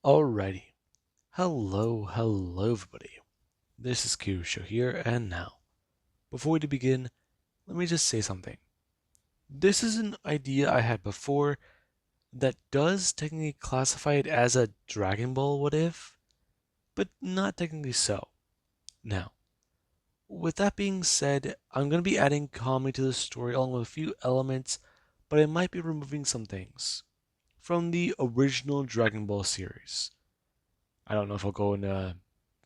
Alrighty. Hello everybody. This is Kyusho here, and now, before we begin, let me just say something. This is an idea I had before that does technically classify it as a Dragon Ball what if, but not technically so. Now, with that being said, I'm going to be adding comedy to the story along with a few elements, but I might be removing some things from the original Dragon Ball series. I don't know if I'll go into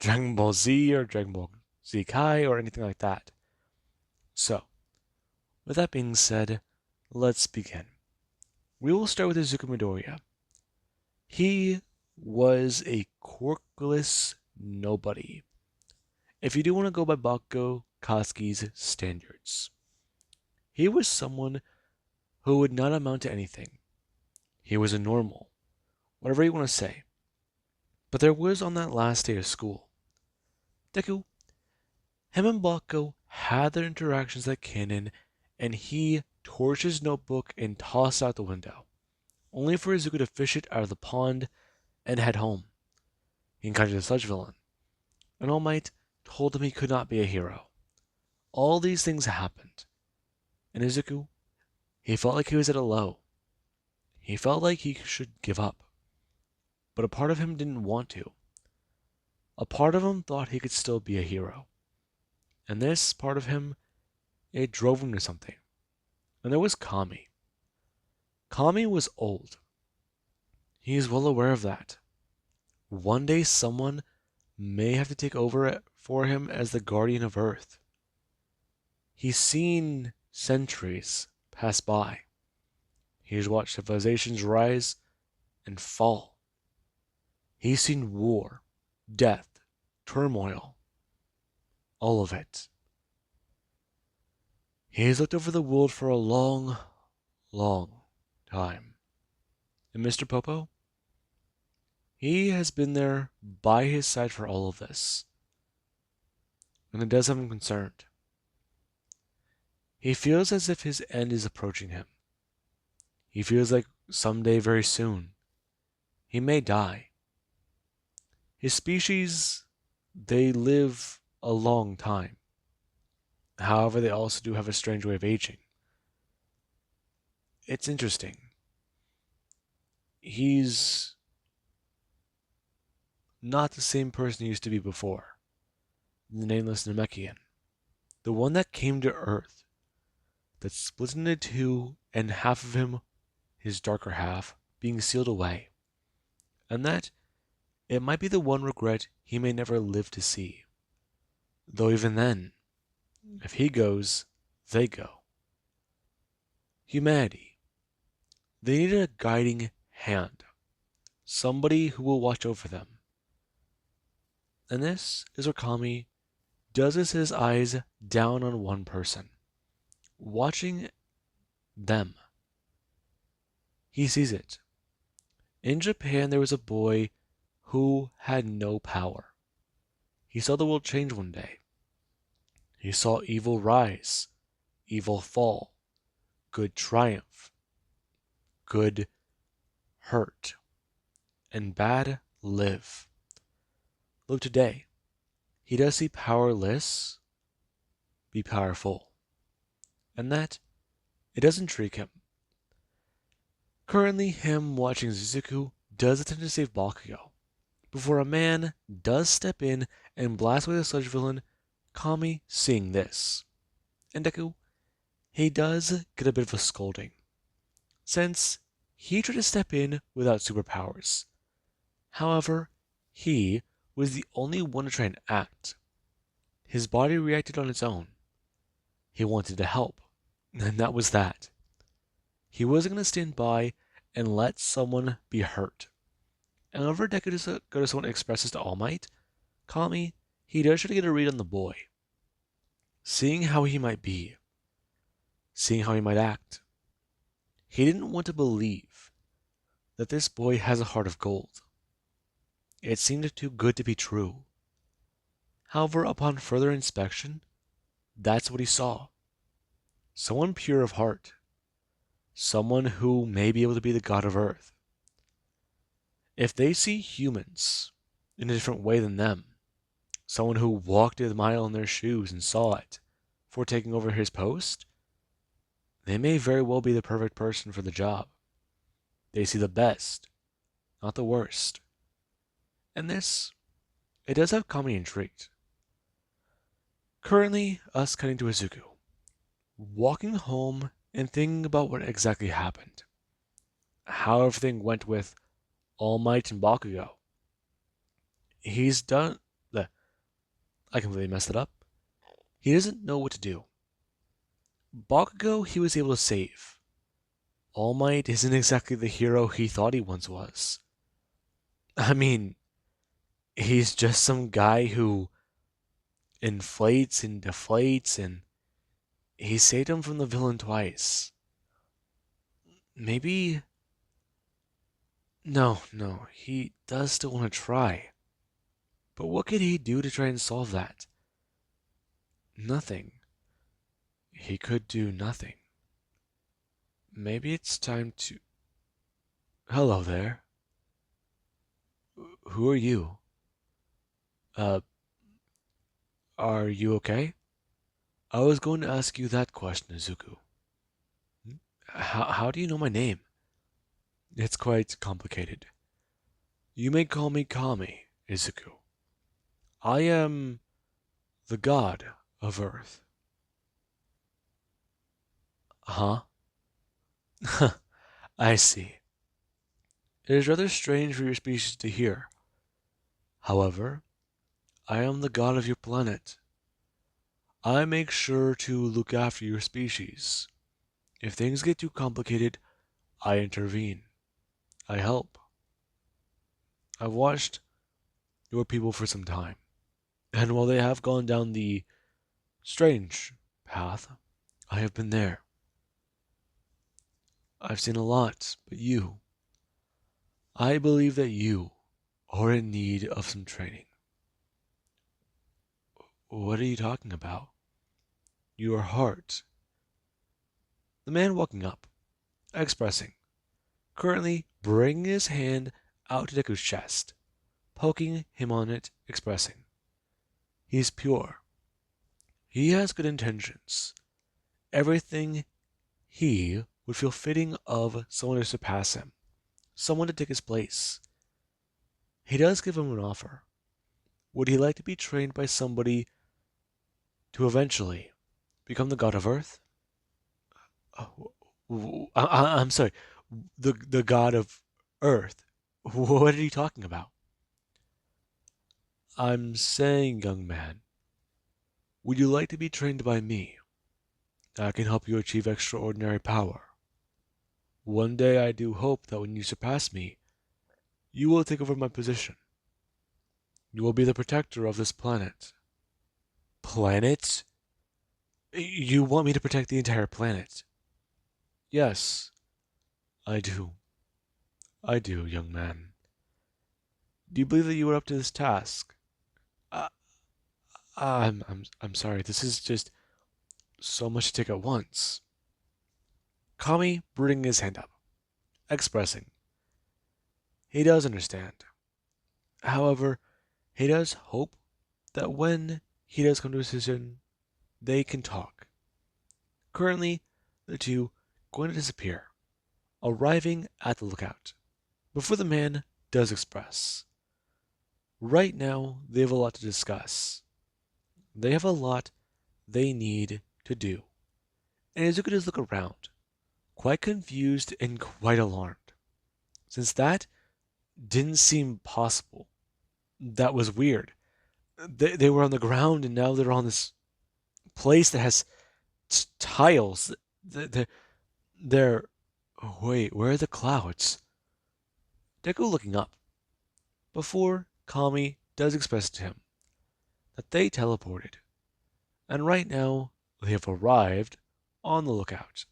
Dragon Ball Z or Dragon Ball Z Kai or anything like that. So, with that being said, let's begin. We will start with Izuku Midoriya. He was a quirkless nobody. If you do want to go by Bakugo Katsuki's standards, he was someone who would not amount to anything. He was a normal, whatever you want to say. But there was on that last day of school, Deku, him and Bakugo had their interactions at canon, and he torched his notebook and tossed out the window, only for Izuku to fish it out of the pond and head home. He encountered a sludge villain, and All Might told him he could not be a hero. All these things happened, and Izuku, he felt like he was at a low. He felt like he should give up, but a part of him didn't want to. A part of him thought he could still be a hero, and this part of him, it drove him to something. And there was Kami. Kami was old. He is well aware of that. One day someone may have to take over for him as the guardian of Earth. He's seen centuries pass by. He's watched civilizations rise and fall. He's seen war, death, turmoil, all of it. He's looked over the world for a long, long time. And Mr. Popo? He has been there by his side for all of this. And it does have him concerned. He feels as if his end is approaching him. He feels like someday very soon, he may die. His species, they live a long time. However, they also do have a strange way of aging. It's interesting. He's not the same person he used to be before. The nameless Namekian. The one that came to Earth. That split into two, and half of him, his darker half, being sealed away. And that it might be the one regret he may never live to see. Though even then, if he goes, they go. Humanity. They needed a guiding hand. Somebody who will watch over them. And this is where Kami does his eyes down on one person. Watching them. He sees it. In Japan, there was a boy who had no power. He saw the world change one day. He saw evil rise, evil fall, good triumph, good hurt, and bad live. Look today. He does see powerless be powerful. And that, it does intrigue him. Currently, him watching Suzuku does attempt to save Bakugo, before a man does step in and blast away the sludge villain, Kami seeing this. And Deku, he does get a bit of a scolding, since he tried to step in without superpowers. However, he was the only one to try and act. His body reacted on its own. He wanted to help, and that was that. He wasn't going to stand by and let someone be hurt. And whenever Deku goes to express this to All Might, Kami, he does try to get a read on the boy. Seeing how he might be. Seeing how he might act. He didn't want to believe that this boy has a heart of gold. It seemed too good to be true. However, upon further inspection, that's what he saw. Someone pure of heart. Someone who may be able to be the god of Earth. If they see humans in a different way than them, someone who walked a mile in their shoes and saw it before taking over his post, they may very well be the perfect person for the job. They see the best, not the worst. And this, it does have Kami intrigued. Currently, us cutting to Izuku, walking home and thinking about what exactly happened. How everything went with All Might and Bakugo. He's done. I completely messed it up. He doesn't know what to do. Bakugo he was able to save. All Might isn't exactly the hero he thought he once was. I mean, he's just some guy who inflates and deflates, and he saved him from the villain twice. Maybe. No, he does still want to try. But what could he do to try and solve that? Nothing. He could do nothing. Maybe it's time to. Hello there. Who are you? Uh, are you okay? I was going to ask you that question, Izuku. How do you know my name? It's quite complicated. You may call me Kami, Izuku. I am the god of Earth. Huh? I see. It is rather strange for your species to hear. However, I am the god of your planet. I make sure to look after your species. If things get too complicated, I intervene. I help. I've watched your people for some time, and while they have gone down the strange path, I have been there. I've seen a lot, but I believe that you are in need of some training. What are you talking about? Your heart. The man walking up, expressing, currently bringing his hand out to Deku's chest, poking him on it, expressing. He's pure. He has good intentions. Everything he would feel fitting of someone to surpass him, someone to take his place. He does give him an offer. Would he like to be trained by somebody to eventually become the god of Earth? I'm sorry, the god of Earth. What are you talking about? I'm saying, young man, would you like to be trained by me? I can help you achieve extraordinary power. One day I do hope that when you surpass me, you will take over my position. You will be the protector of this planet. Planet? You want me to protect the entire planet? Yes, I do. I do, young man. Do you believe that you are up to this task? Uh, I'm sorry. This is just so much to take at once. Kami bringing his hand up, expressing. He does understand. However, he does hope that when he does come to a decision, they can talk. Currently, the two going to disappear, arriving at the lookout, before the man does express. Right now, they have a lot to discuss. They have a lot they need to do. And Izuku does look around, quite confused and quite alarmed, since that didn't seem possible. That was weird. They were on the ground and now they're on this place that has tiles. They're. Wait, where are the clouds? Deku looking up, before Kami does express to him that they teleported, and right now they have arrived on the lookout.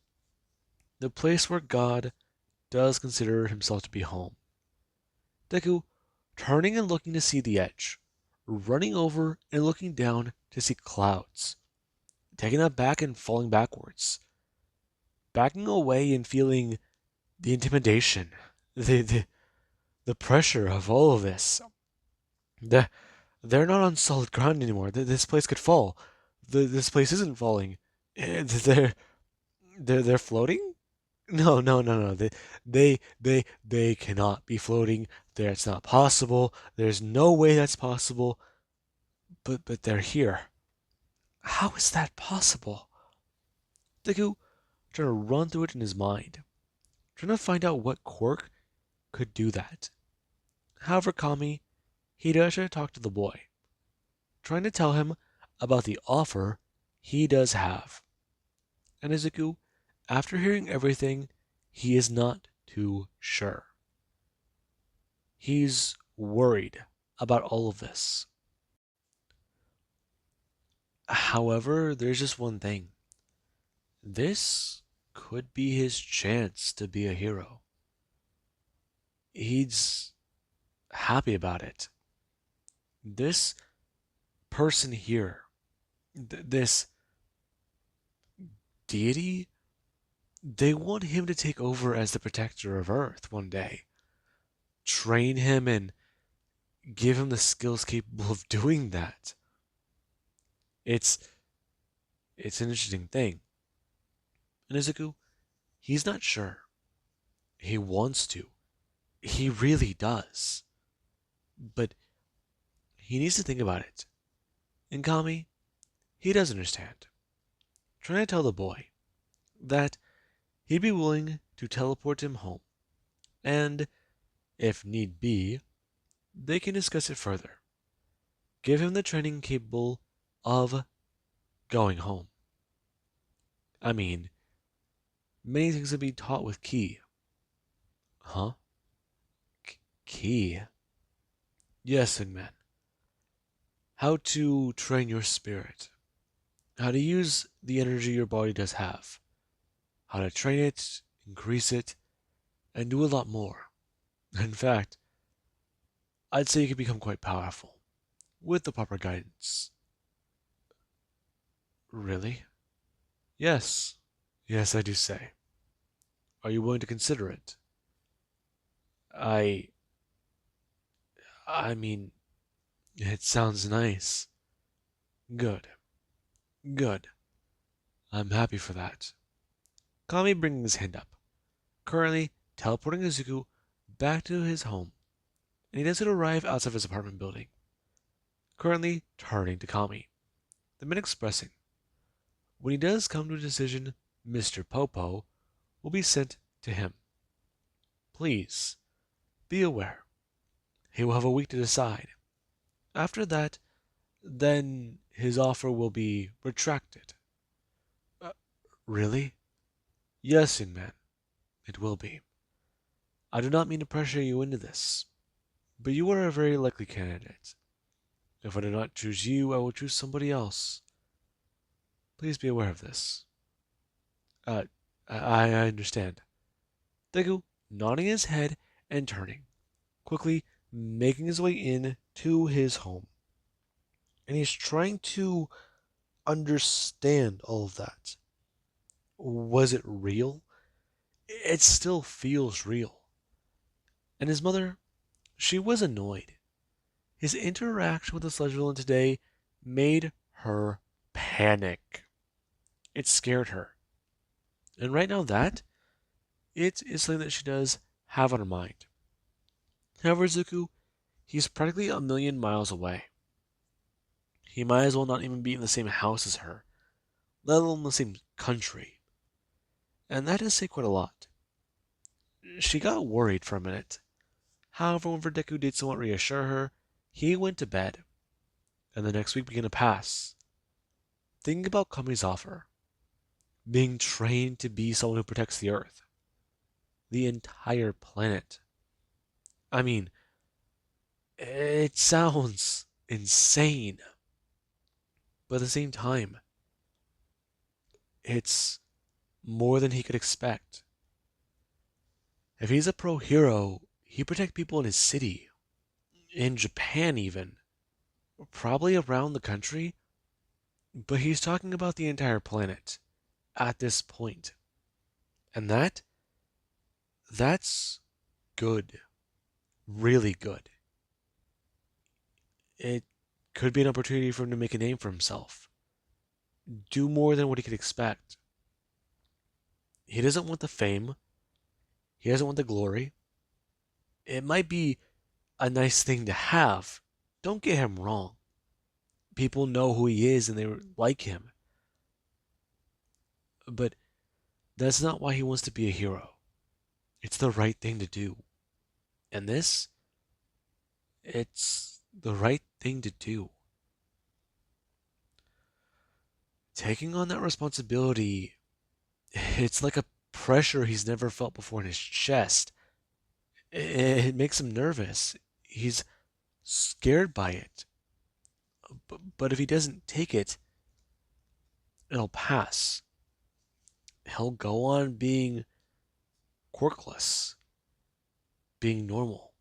The place where God does consider himself to be home. Deku turning and looking to see the edge, running over and looking down to see clouds, taking that back and falling backwards, backing away and feeling the intimidation, the the pressure of all of this. The, they're not on solid ground anymore. This place could fall. This place isn't falling. They're floating? No, no, no, no. They cannot be floating. It's not possible. There's no way that's possible. But they're here. How is that possible? Deku trying to run through it in his mind, trying to find out what quirk could do that. However, Kami, he does try to talk to the boy, trying to tell him about the offer he does have. And Izuku, after hearing everything, he is not too sure. He's worried about all of this. However, there's just one thing. This could be his chance to be a hero. He's happy about it. This person here, this deity, they want him to take over as the protector of Earth one day. Train him and give him the skills capable of doing that. It's an interesting thing. And Izuku, he's not sure. He wants to. He really does. But he needs to think about it. And Kami, he does understand. Trying to tell the boy that he'd be willing to teleport him home. And, if need be, they can discuss it further. Give him the training capable of going home. I mean, many things will be taught with Ki. Huh? Ki? Yes, young man. How to train your spirit. How to use the energy your body does have. How to train it, increase it, and do a lot more. In fact, I'd say you can become quite powerful with the proper guidance. Really? Yes. Yes, I do say. Are you willing to consider it? I I mean, it sounds nice. Good. Good. I'm happy for that. Kami bringing his hand up, currently teleporting Izuku back to his home, and he does it arrive outside of his apartment building. Currently turning to Kami, the man expressing, when he does come to a decision, Mr. Popo will be sent to him. Please, be aware. He will have a week to decide. After that, then his offer will be retracted. Uh, really? Yes, young man, it will be. I do not mean to pressure you into this, but you are a very likely candidate. If I do not choose you, I will choose somebody else. Please be aware of this. Uh, I understand. Deku nodding his head and turning, quickly making his way in to his home. And he's trying to understand all of that. Was it real? It still feels real. And his mother, she was annoyed. His interaction with the sludge villain today made her panic. It scared her. And right now it is something that she does have on her mind. However, Zuko, he's practically a million miles away. He might as well not even be in the same house as her, let alone the same country. And that does say quite a lot. She got worried for a minute. However, when Deku did somewhat reassure her, he went to bed. And the next week began to pass. Thinking about Kami's offer. Being trained to be someone who protects the Earth. The entire planet. I mean, it sounds insane. But at the same time, it's more than he could expect. If he's a pro hero, he protect people in his city, in Japan even, probably around the country, but he's talking about the entire planet at this point. And that's good. really good. It could be an opportunity for him to make a name for himself, do more than what he could expect. He doesn't want the fame, he doesn't want the glory. It might be a nice thing to have. Don't get him wrong. People know who he is and they like him. But that's not why he wants to be a hero. It's the right thing to do. And this, it's the right thing to do. Taking on that responsibility, it's like a pressure he's never felt before in his chest. It makes him nervous. He's scared by it. But if he doesn't take it, it'll pass. He'll go on being quirkless, being normal.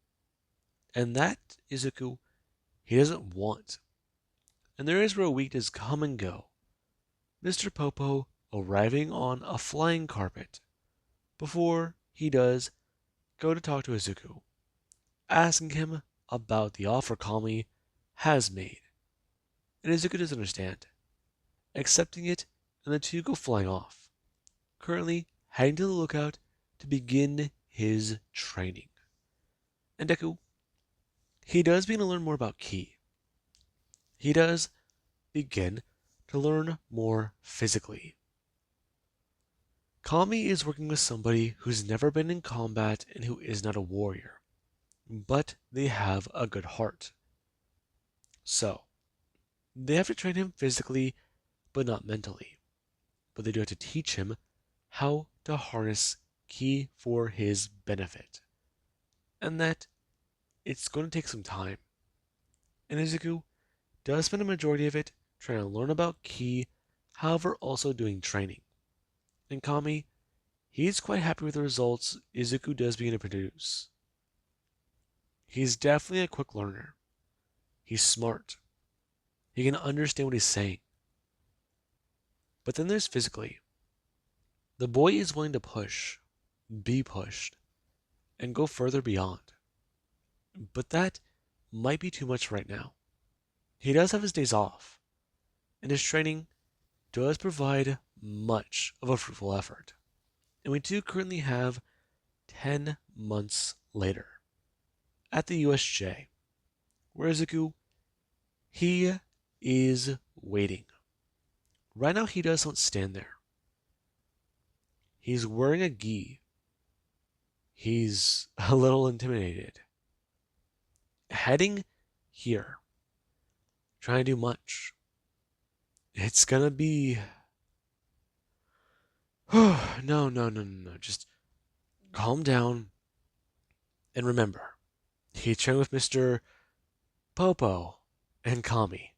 And that, Izuku, he doesn't want. And there is where a week does come and go. Mr. Popo arriving on a flying carpet before he does go to talk to Izuku, asking him about the offer Kami has made. And Izuku doesn't understand, accepting it, and the two go flying off, currently heading to the lookout to begin his training. And Deku, he does begin to learn more about Ki. He does begin to learn more physically. Kami is working with somebody who's never been in combat and who is not a warrior, but they have a good heart. So, they have to train him physically, but not mentally. But they do have to teach him how to harness Ki for his benefit. And that it's going to take some time. And Izuku does spend a majority of it trying to learn about Ki, however also doing training. And Kami, he's quite happy with the results Izuku does begin to produce. He's definitely a quick learner. He's smart. He can understand what he's saying. But then there's physically. The boy is willing to push, be pushed, and go further beyond. But that might be too much right now. He does have his days off, and his training does provide much of a fruitful effort. And we do currently have 10 months later at the USJ, where Izuku, he is waiting. Right now, he doesn't stand there. He's wearing a gi. He's a little intimidated. Heading here, trying to do much. It's gonna be. No. Just calm down and remember, he trained with Mr. Popo and Kami.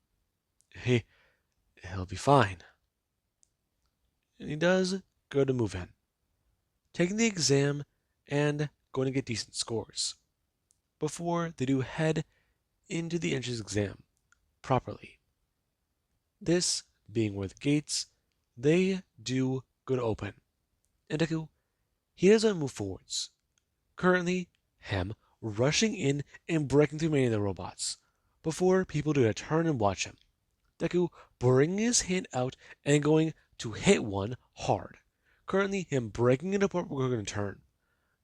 He'll be fine. And he does go to move in, taking the exam and going to get decent scores before they do head into the entrance exam properly. This being where the gates, they do go to open. And Deku, he doesn't move forwards. Currently, him rushing in and breaking through many of the robots before people do a turn and watch him. Deku bringing his hand out and going to hit one hard. Currently, him breaking it apart before going to turn.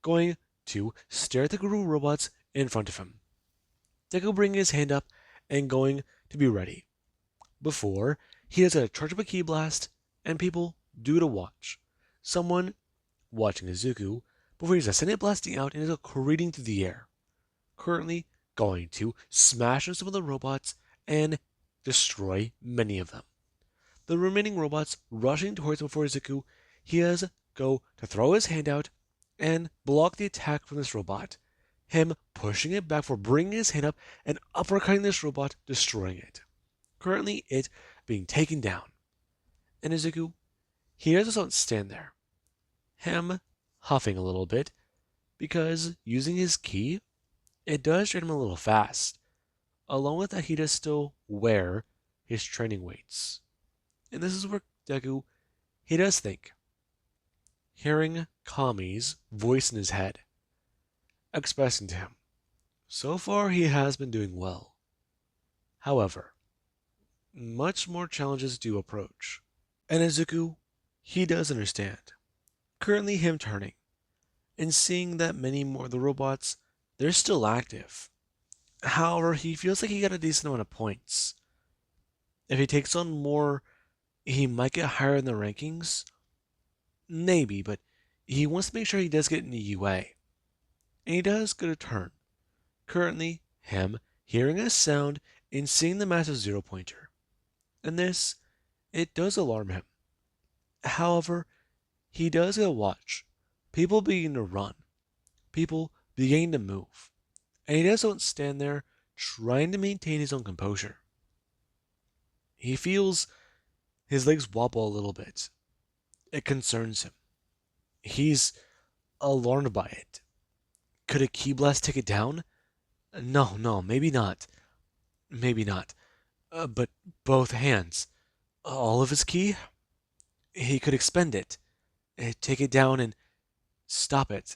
Going to stare at the group of robots in front of him. Deku bringing his hand up and going to be ready. Before, he has a charge up a ki blast, and people do to watch. Someone watching Izuku before he's sending it blasting out and is careening through the air. Currently going to smash on some of the robots and destroy many of them. The remaining robots rushing towards him before Izuku, he has go to throw his hand out and block the attack from this robot. Him pushing it back for bringing his hand up and uppercutting this robot, destroying it. Currently it being taken down. And Izuku, he doesn't stand there. Him huffing a little bit because using his ki, it does drain him a little fast. Along with that, he does still wear his training weights. And this is where Deku, he does think. Hearing Kami's voice in his head, expressing to him So far, he has been doing well. However, much more challenges do approach. And Izuku, he does understand. Currently, him turning and seeing that many more of the robots, they're still active. However, he feels like he got a decent amount of points. If he takes on more, he might get higher in the rankings. Maybe, but he wants to make sure he does get into UA. And he does get a turn. Currently, him hearing a sound and seeing the massive zero pointer. And this, it does alarm him. However, he does get a watch. People begin to run. People begin to move. And he doesn't stand there trying to maintain his own composure. He feels his legs wobble a little bit. It concerns him. He's alarmed by it. Could a key blast take it down? No, maybe not. Maybe not. But both hands. All of his ki? He could expend it, take it down, and stop it.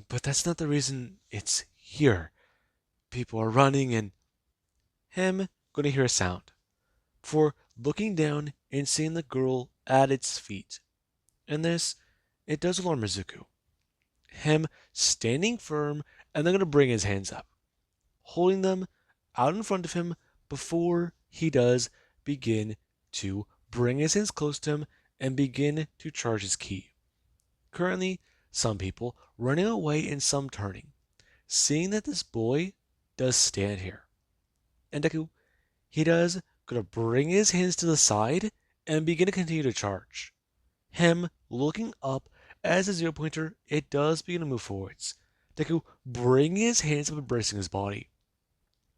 But that's not the reason it's here. People are running, and him gonna hear a sound. For looking down and seeing the girl at its feet. And this, it does alarm Mizuku. Him standing firm, and then gonna bring his hands up, holding them out in front of him before he does begin to bring his hands close to him and begin to charge his ki. Currently, some people running away and some turning, seeing that this boy does stand here. And Deku, he does gonna bring his hands to the side and begin to continue to charge. Him looking up as the zero pointer, it does begin to move forwards. Deku bringing his hands up and bracing his body.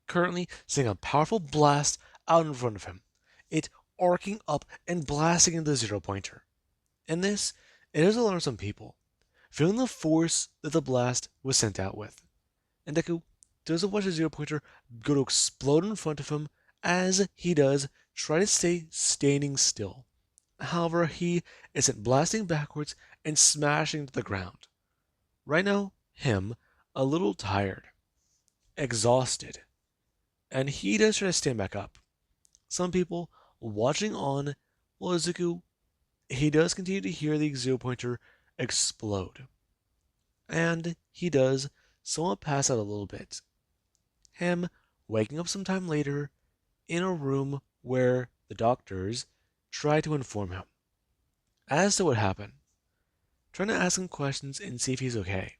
Currently seeing a powerful blast out in front of him. It arcing up and blasting into the zero pointer. And this, it does alarm some people, feeling the force that the blast was sent out with. And Deku doesn't watch the zero pointer go to explode in front of him as he does try to stay standing still. However, he is sent blasting backwards and smashing to the ground. Right now, him a little tired, exhausted, and he does try to stand back up. Some people watching on while Izuku, he does continue to hear the zero pointer explode. And he does somewhat pass out a little bit. Him waking up sometime later in a room where the doctors try to inform him as to what happened, trying to ask him questions and see if he's okay.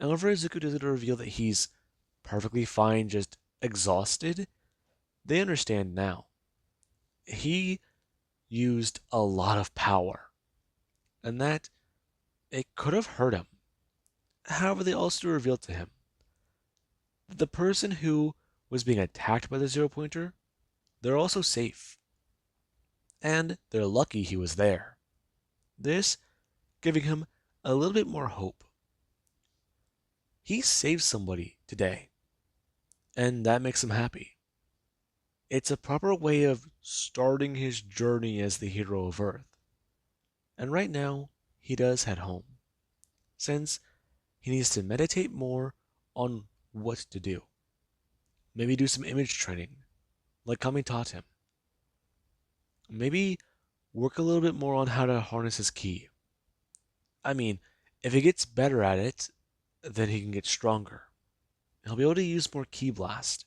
However, Izuku does reveal that he's perfectly fine, just exhausted. They understand now. He used a lot of power, and that it could have hurt him. However, they also revealed to him that the person who was being attacked by the zero pointer, they're also safe. And they're lucky he was there. This giving him a little bit more hope. He saved somebody today, and that makes him happy. It's a proper way of starting his journey as the hero of Earth. And right now, he does head home, since he needs to meditate more on what to do. Maybe do some image training, like Kami taught him. Maybe work a little bit more on how to harness his ki. I mean, if he gets better at it, then he can get stronger. He'll be able to use more ki blast.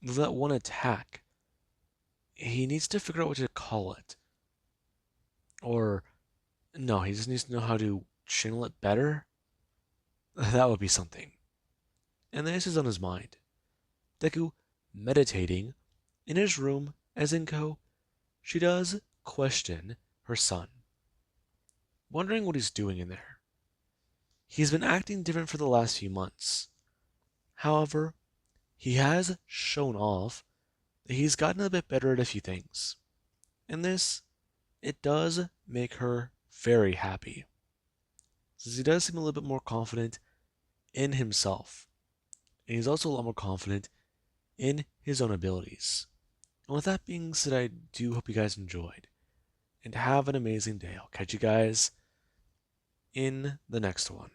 With that one attack, he needs to figure out what to call it. Or, no, he just needs to know how to channel it better. That would be something. And this is on his mind. Deku meditating in his room as Inko, she does question her son, wondering what he's doing in there. He's been acting different for the last few months. However, he has shown off that he's gotten a bit better at a few things. And this, it does make her very happy, since he does seem a little bit more confident in himself. And he's also a lot more confident in his own abilities. And with that being said, I do hope you guys enjoyed. And have an amazing day. I'll catch you guys in the next one.